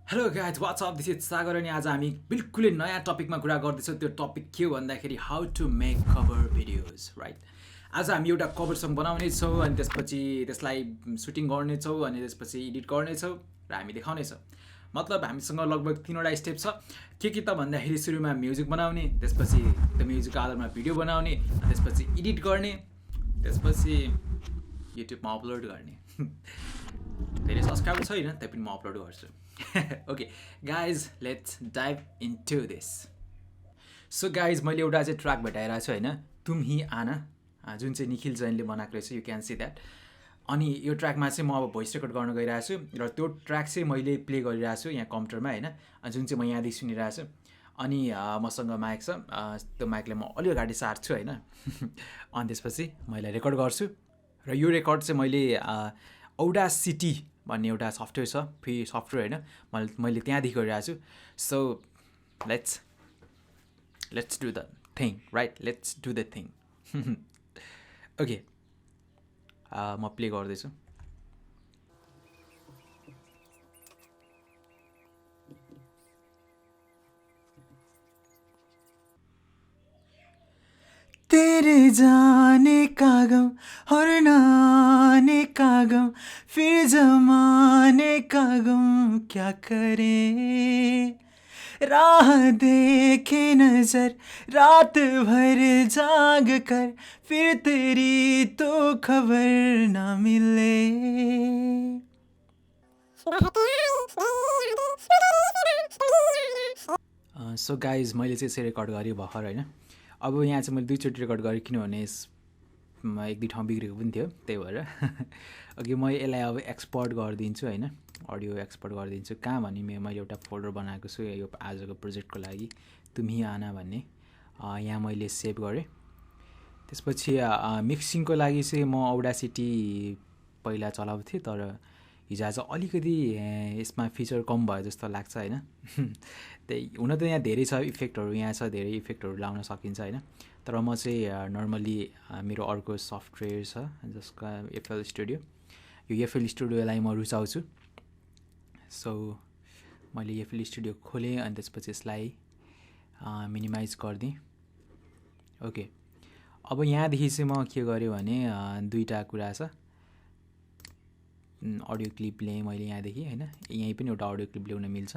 Hello guys what's up this is Sagar अनि आज हामी बिल्कुलै नयाँ टपिकमा कुरा गर्दैछौँ। त्यो टपिक के हो भन्दाखेरि how to make cover videos right. आज हामी एउटा कभर सङ बनाउनेछौँ अनि त्यसपछि त्यसलाई सुटिङ गर्नेछौँ अनि त्यसपछि एडिट गर्नेछौँ र हामी देखाउनेछौँ। मतलब हामीसँग लगभग 3वटा स्टेप छ। के त भन्दाखेरि सुरुमा म्युजिक बनाउने, त्यसपछि त्यो म्युजिकको आधारमा भिडियो बनाउने, त्यसपछि एडिट गर्ने, त्यसपछि युट्युबमा अपलोड गर्ने। धेरै सब्सक्राइबर छैन त्यही पनि म अपलोड गर्छु। Okay guys let's dive into this. So guys मैले एउटा चाहिँ ट्र्याक भेटाइरहेको छु होइन, तुम ही आना, जुन चाहिँ निखिल जैनले बनाएको रहेछ, यु क्यान सी द्याट। अनि यो ट्र्याकमा चाहिँ म अब भोइस रेकर्ड गर्न गइरहेको छु र त्यो ट्र्याक चाहिँ मैले प्ले गरिरहेको छु यहाँ कम्प्युटरमा होइन, जुन चाहिँ म यहाँदेखि सुनिरहेको छु। अनि मसँग माइक छ, त्यो माइकलाई म अलि अगाडि सार्छु होइन। अनि त्यसपछि मैले रेकर्ड गर्छु र यो रेकर्ड चाहिँ मैले औडासिटी भन्ने एउटा सफ्टवेयर छ, फ्री सफ्टवेयर होइन, मैले त्यहाँदेखि गरिरहेको छु। So let's do the thing right, let's do the thing. Okay म प्ले गर्दैछु। तेरे जाने का गम और ना आने का गम, फिर जमाने का गम क्या करे, राह देखे नजर रात भर जाग कर, फिर तेरी तो खबर ना मिले। सो गाइज मैले चाहिँ यसरी रेकर्ड गरेँ भर्खर होइन। अब यहाँ चाहिँ मैले 2चोटि रेकर्ड गरेँ किनभने यसमा 1-2 ठाउँ बिग्रेको पनि थियो, त्यही भएर। अघि म यसलाई अब एक्सपोर्ट गरिदिन्छु होइन, अडियो एक्सपोर्ट गरिदिन्छु। कहाँ भने मैले एउटा फोल्डर बनाएको छु यो आजको प्रोजेक्टको लागि, तुम ही आना भन्ने। यहाँ मैले सेभ गरेँ। त्यसपछि मिक्सिङको लागि चाहिँ म औडासिटी पहिला चलाउँथेँ, तर हिजो आज अलिकति यसमा फिचर कम भयो जस्तो लाग्छ होइन। त्यही हुन त यहाँ धेरै छ इफेक्टहरू, यहाँ छ धेरै इफेक्टहरू लाउन सकिन्छ होइन, तर म चाहिँ नर्मली मेरो अर्को सफ्टवेयर छ जसका एफएल स्टुडियो, यो एफएल स्टुडियोलाई म रुचाउँछु। सो मैले एफएल स्टुडियो खोलेँ अनि त्यसपछि यसलाई मिनिमाइज गरिदिएँ। ओके अब यहाँदेखि चाहिँ म के गरेँ भने 2टा कुरा छ। अडियो क्लिप ल्याएँ मैले यहाँदेखि होइन, यहीँ पनि एउटा अडियो क्लिप ल्याउन मिल्छ।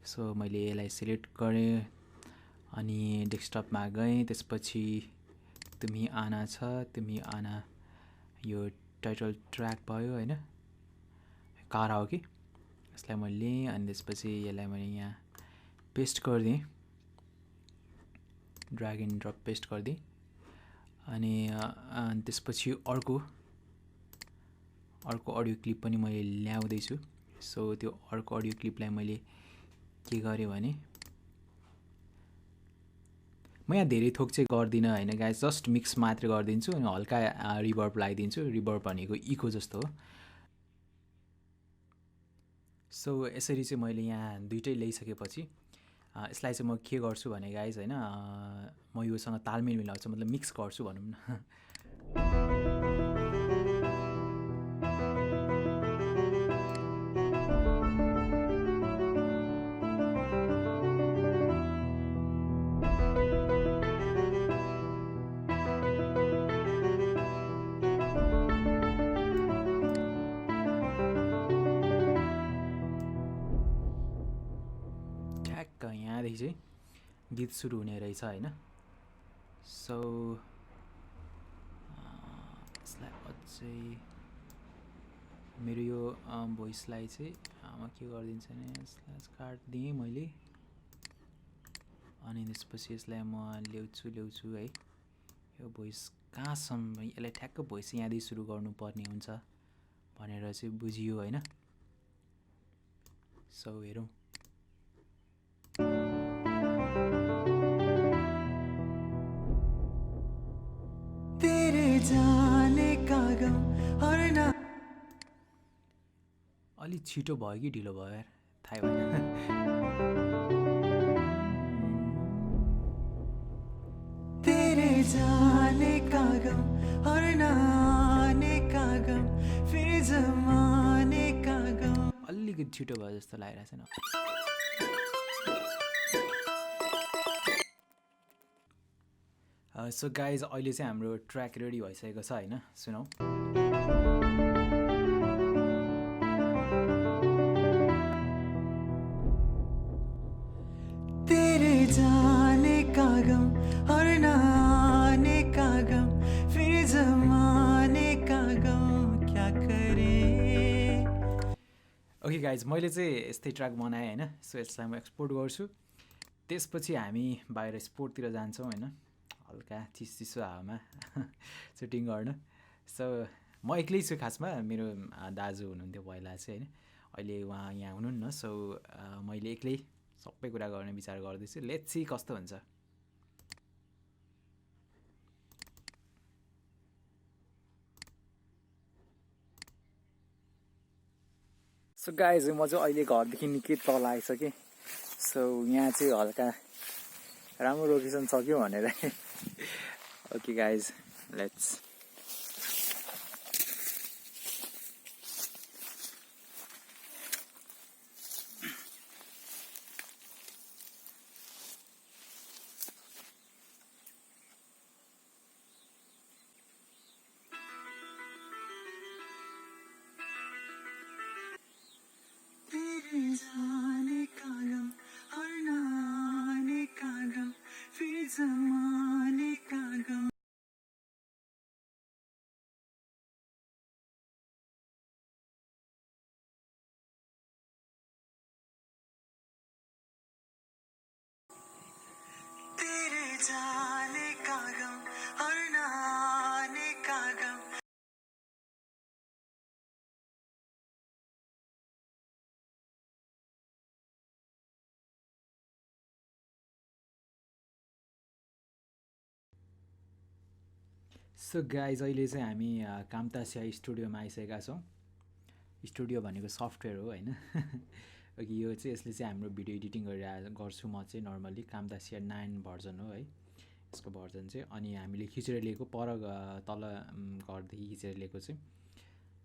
सो मैले यसलाई सिलेक्ट गरेँ अनि डेस्कटपमा गएँ। त्यसपछि तुम ही आना छ, तुम ही आना यो टाइटल ट्र्याक भयो होइन, कारा हो कि, यसलाई मैले लिएँ अनि त्यसपछि यसलाई मैले यहाँ पेस्ट गरिदिएँ, ड्र्याग एन्ड ड्रप पेस्ट गरिदिएँ। अनि त्यसपछि अर्को अडियो क्लिप पनि मैले ल्याउँदैछु। सो त्यो अर्को अडियो क्लिपलाई मैले के गरेँ भने म यहाँ धेरै थोक चाहिँ गर्दिनँ होइन गाइस, जस्ट मिक्स मात्र गरिदिन्छु अनि हल्का रिभर्ब लगाइदिन्छु। रिभर्ब भनेको इको जस्तो हो। सो यसरी चाहिँ मैले यहाँ 2टै ल्याइसकेपछि यसलाई चाहिँ म के गर्छु भने गाइस होइन, म योसँग तालमेल मिलाउँछु, मतलब मिक्स गर्छु भनौँ न। यहाँदेखि चाहिँ गीत सुरु हुने रहेछ होइन। सो यसलाई अझै मेरो यो भोइसलाई चाहिँ म के गरिदिन्छु भने यसलाई काटिदिएँ मैले अनि त्यसपछि यसलाई म ल्याउँछु है। यो भोइस कहाँसम्म, यसलाई ठ्याक्क भोइस यहाँदेखि सुरु गर्नुपर्ने हुन्छ भनेर चाहिँ बुझियो होइन। सो हेरौँ। तेरे जाने का गम और ना, अलि छिटो भयो कि ढिलो भयो यार थाहै भएन। तेरे जाने का गम और ना आने का गम, फिर जमाने का गम अलिकति छिटो भयो जस्तो लागिरहेछ न। सो गाइज अहिले चाहिँ हाम्रो ट्र्याक रेडी भइसकेको छ होइन, सुनौ। तेरे जाने का गम और ना आने का गम, फिर जमाने का गम क्या करे। ओके गाइज, मैले चाहिँ यस्तै ट्र्याक बनाएँ होइन। सो यसलाई म एक्सपोर्ट गर्छु, त्यसपछि हामी बाहिर स्पोर्टतिर जान्छौँ होइन, हल्का चिसो हावामा सुटिङ गर्न। सो म एक्लै छु खासमा, मेरो दाजु हुनुहुन्थ्यो पहिला चाहिँ होइन, अहिले उहाँ यहाँ हुनुहुन्न। सो मैले एक्लै सबै कुरा गर्ने विचार गर्दैछु। लेट्स सी कस्तो हुन्छ। सो गाइज म चाहिँ अहिले घरदेखि निकै तल आइसकेँ। सो यहाँ चाहिँ हल्का राम्रो लोकेसन छ क्यों भनेर। Okay guys, let's. जाने का गम और ना आने का गम, फिर जमाने का गम। तेरे जाने का गम और ना आने का गम। सो गाइज अहिले चाहिँ हामी कामतासिया स्टुडियोमा आइसकेका छौँ। स्टुडियो भनेको सफ्टवेयर हो होइन। ओके, यो चाहिँ यसले चाहिँ हाम्रो भिडियो एडिटिङ गर्छु म चाहिँ नर्मल्ली। कामतासिया 9 भर्जन हो है यसको भर्जन चाहिँ। अनि हामीले खिचेर लिएको पर तल घरदेखि खिचेर लिएको चाहिँ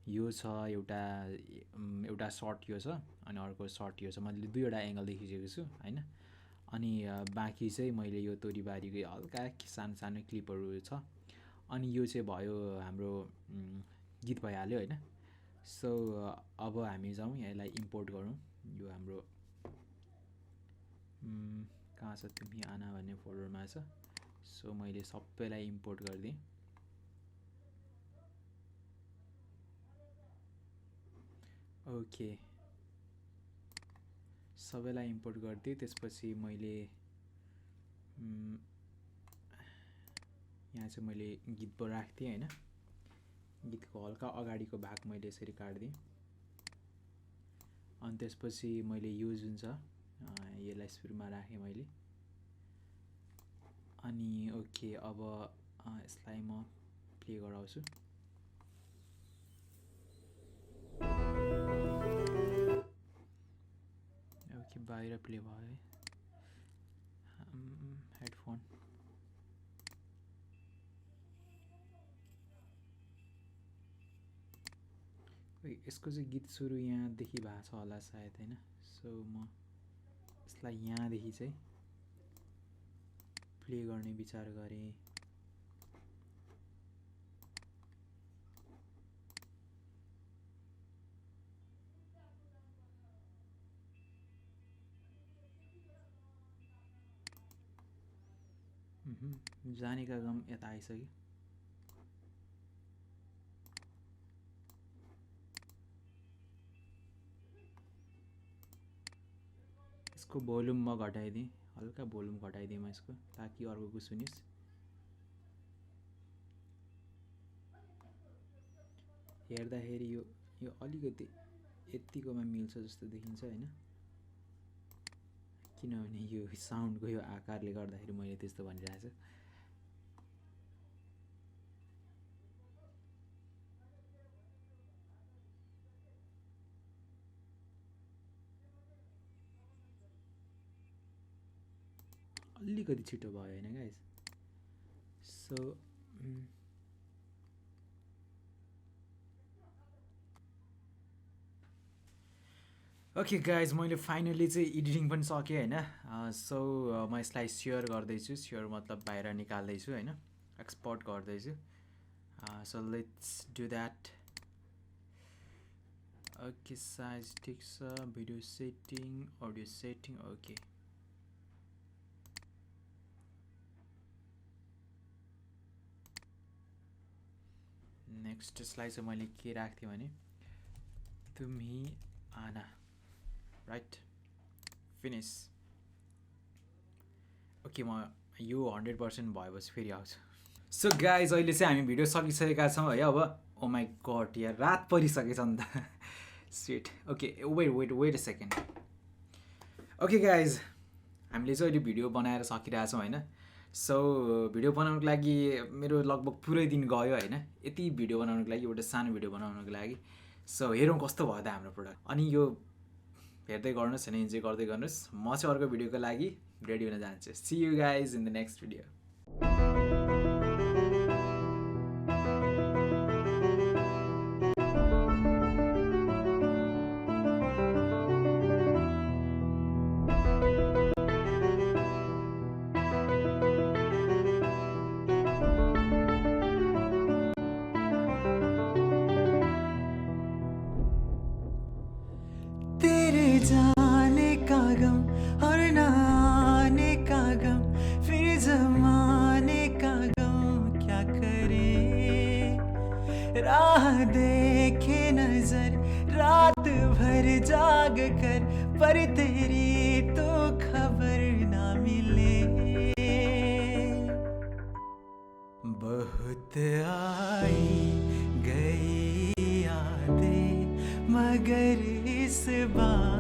यो छ। एउटा सर्ट यो छ अनि अर्को सर्ट यो छ। मैले दुईवटा एङ्गलदेखि खिचेको छु होइन। अनि बाँकी चाहिँ मैले यो तोरीबारीकै हल्का सानो सानो क्लिपहरू छ। अनि यो चाहिँ भयो हाम्रो गीत भइहाल्यो होइन। सो अब हामी जाउँ यसलाई इम्पोर्ट गरौँ। यो हाम्रो कहाँ छ, तिमी आना भन्ने फोल्डरमा छ। सो मैले सबैलाई इम्पोर्ट गरिदिएँ। ओके, सबैलाई इम्पोर्ट गरिदिएँ। त्यसपछि मैले यहाँ चाहिँ मैले गीत पो राख्थेँ होइन। गीतको हल्का अगाडिको भाग मैले यसरी काटिदिएँ। अनि त्यसपछि मैले यो जुन छ यसलाई सुरुमा राखेँ मैले। अनि ओके, अब यसलाई म प्ले गराउँछु। ओके, बाहिर प्ले भयो है हेडफोन। यसको चाहिँ गीत सुरु यहाँदेखि भएको छ होला सायद होइन। सो म यसलाई यहाँदेखि चाहिँ प्ले गर्ने विचार गरेँ। जानेका गम यता आइसक्यो। यसको भोल्युम म घटाइदिएँ, हल्का भोल्युम घटाइदिएँ म यसको, ताकि अर्कोको सुनिस्। हेर्दाखेरि यो अलिकति यतिकोमा मिल्छ जस्तो देखिन्छ होइन। किनभने यो साउन्डको यो आकारले गर्दाखेरि मैले त्यस्तो भनिरहेको छु। अलिकति छिटो भयो होइन गाइस। सो ओके गाइज मैले फाइनली चाहिँ एडिटिङ पनि सकेँ होइन सो म यसलाई सेयर गर्दैछु सेयर मतलब बाहिर निकाल्दैछु होइन एक्सपोर्ट गर्दैछु so let's do that okay size ठिक छ video setting audio setting okay next यसलाई चाहिँ मैले के राख्थेँ भने तुम्ही आना राइट फिनिस ओके म यो 100% भएपछि फेरि आउँछु सो गाइज अहिले चाहिँ हामी भिडियो सकिसकेका छौँ है अब ओ माई गड यार रात परिसकेछ नि त sweet okay weight a second okay guys हामीले चाहिँ अहिले भिडियो बनाएर सकिरहेछौँ होइन सो भिडियो बनाउनुको लागि मेरो लगभग पुरै दिन गयो होइन यति भिडियो बनाउनुको लागि एउटा सानो भिडियो बनाउनुको लागि सो हेरौँ कस्तो भयो त हाम्रो प्रोडक्ट अनि यो हेर्दै गर्नुहोस् होइन इन्जोय गर्दै गर्नुहोस् म चाहिँ अर्को भिडियोको लागि रेडी हुन जान्छु see you guys in the next video जाने का गम और न आने का गम फिर जमाने का गम क्या करे राह देखे नजर रात भर जाग कर पर तेरी तो खबर ना मिले बहुत आई गई यादें मगर इस बार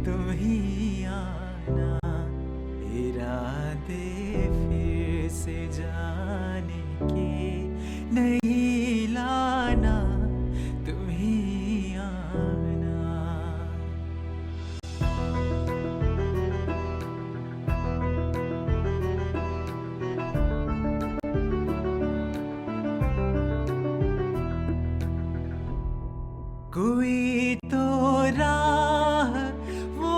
तुम ही आना इरादे फिर से जाने के नहीं लाना तुम ही आना कोई तो राह वो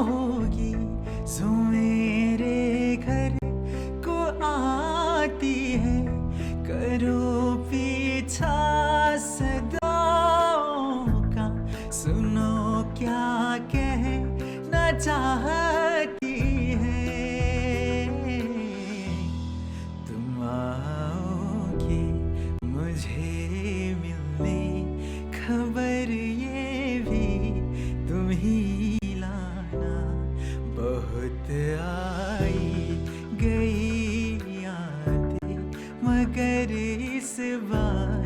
होगी जो मेरे घर को आती है करो पीछा सदाओं का सुनो क्या कहना चाहती है तुम आओगे मुझे मिलने खबर ये भी तुम ही लाना बहुत आई गई यादें मगर इस बार